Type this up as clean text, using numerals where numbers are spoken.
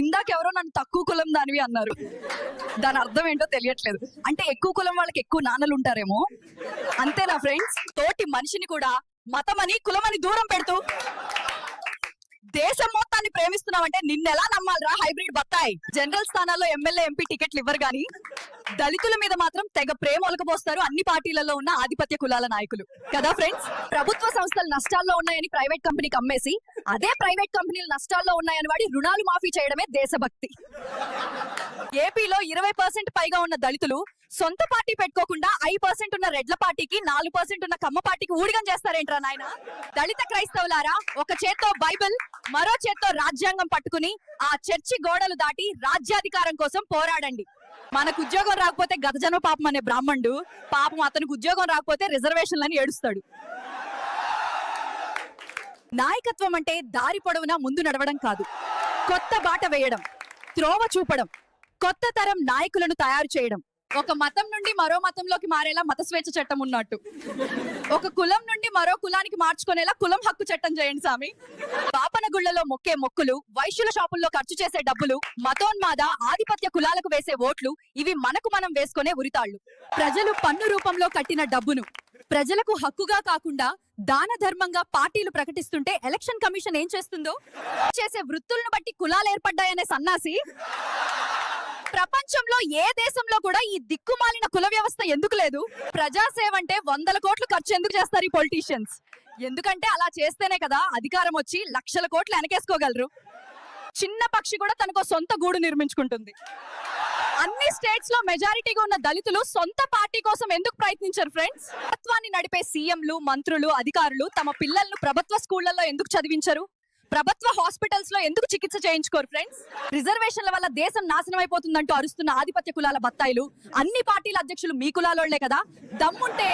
ఇందాకెవరో నన్ను తక్కువ కులం దానివి అన్నారు. దాని అర్థం ఏంటో తెలియట్లేదు. అంటే ఎక్కువ కులం వాళ్ళకి ఎక్కువ నాన్నలు ఉంటారేమో. అంతేనా ఫ్రెండ్స్? తోటి మనిషిని కూడా మతమని కులమని దూరం పెడుతూ దేశం మొత్తాన్ని ప్రేమిస్తున్నావంటే నిన్నెలా నమ్మాలరా హైబ్రిడ్ బత్తాయి? జనరల్ స్థానాల్లో ఎమ్మెల్యే ఎంపీ టికెట్లు ఇవ్వరు గాని దళితుల మీద మాత్రం తెగ ప్రేమ ఒలకపోస్తారు అన్ని పార్టీలలో ఉన్న ఆధిపత్య కులాల నాయకులు కదా ఫ్రెండ్స్. ప్రభుత్వ సంస్థలు నష్టాల్లో ఉన్నాయని ప్రైవేట్ కంపెనీకి అమ్మేసి అదే ప్రైవేట్ కంపెనీలు నష్టాల్లో ఉన్నాయని వాడి రుణాలు మాఫీ చేయడమే దేశభక్తి. ఏపీలో 20% పైగా ఉన్న దళితులు సొంత పార్టీ పెట్టుకోకుండా 5% ఉన్న రెడ్ల పార్టీకి 4% ఉన్న కమ్మ పార్టీకి ఊడిగం చేస్తారేంట్రా నాయన? దళిత క్రైస్తవులారా, ఒక చేత్తో బైబిల్ మరో చేత్తో రాజ్యాంగం పట్టుకుని ఆ చర్చి గోడలు దాటి రాజ్యాధికారం కోసం పోరాడండి. మనకు ఉద్యోగం రాకపోతే గతజన్మ పాపం అనే బ్రాహ్మణుడు పాపం అతనికి ఉద్యోగం రాకపోతే రిజర్వేషన్లని ఏడుస్తాడు. నాయకత్వం అంటే దారి పొడవునా ముందు నడవడం కాదు, కొత్త బాట వేయడం, త్రోవ చూపడం, కొత్త తరం నాయకులను తయారు చేయడం. ఒక మతం నుండి మరో మతంలోకి మారేలా మత స్వేచ్ఛ చట్టం ఉన్నట్టు ఒక కులం నుండి మరో కులానికి మార్చుకునేలా కులం హక్కు చట్టం చేయండి సామి. పాపన గుళ్లలో మొక్కే మొక్కులు, వైశ్యుల షాపుల్లో ఖర్చు చేసే డబ్బులు, మతోన్మాద ఆధిపత్య కులాలకు వేసే ఓట్లు, ఇవి మనకు మనం వేసుకునే ఉరితాళ్లు. ప్రజలు పన్ను రూపంలో కట్టిన డబ్బును ప్రజలకు హక్కుగా కాకుండా దాన ధర్మంగా పార్టీలు ప్రకటిస్తుంటే ఎలక్షన్ కమిషన్ ఏం చేస్తుందో? చేసే వృత్తులను బట్టి కులాలు ఏర్పడ్డాయనే సన్నాసి. ప్రపంచంలో ఏ దేశంలో కూడా ఈ దిక్కుమాలిన కుల వ్యవస్థ ఎందుకు లేదు? ప్రజాసేవ అంటే 100 కోట్లు ఖర్చు ఎందుకు చేస్తారు ఈ పొలిటీషియన్స్? ఎందుకంటే అలా చేస్తేనే కదా అధికారం వచ్చి లక్షల కోట్లు వెనకేసుకోగలరు. చిన్న పక్షి కూడా తనకు సొంత గూడు నిర్మించుకుంటుంది. అన్ని స్టేట్స్ లో మెజారిటీగా ఉన్న దళితులు సొంత పార్టీ కోసం ఎందుకు ప్రయత్నించారు ఫ్రెండ్స్? ప్రభుత్వాన్ని నడిపే సీఎంలు, మంత్రులు, అధికారులు తమ పిల్లలను ప్రభుత్వ స్కూళ్లలో ఎందుకు చదివించరు? ప్రభుత్వ హాస్పిటల్స్ లో ఎందుకు చికిత్స చేయించుకోరు ఫ్రెండ్స్? రిజర్వేషన్ల వల్ల దేశం నాశనం అయిపోతుందంటూ అరుస్తున్న ఆధిపత్య కులాల బత్తాయిలు అన్ని పార్టీల అధ్యక్షులు మీ కులాలోళ్లే కదా. దమ్ముంటే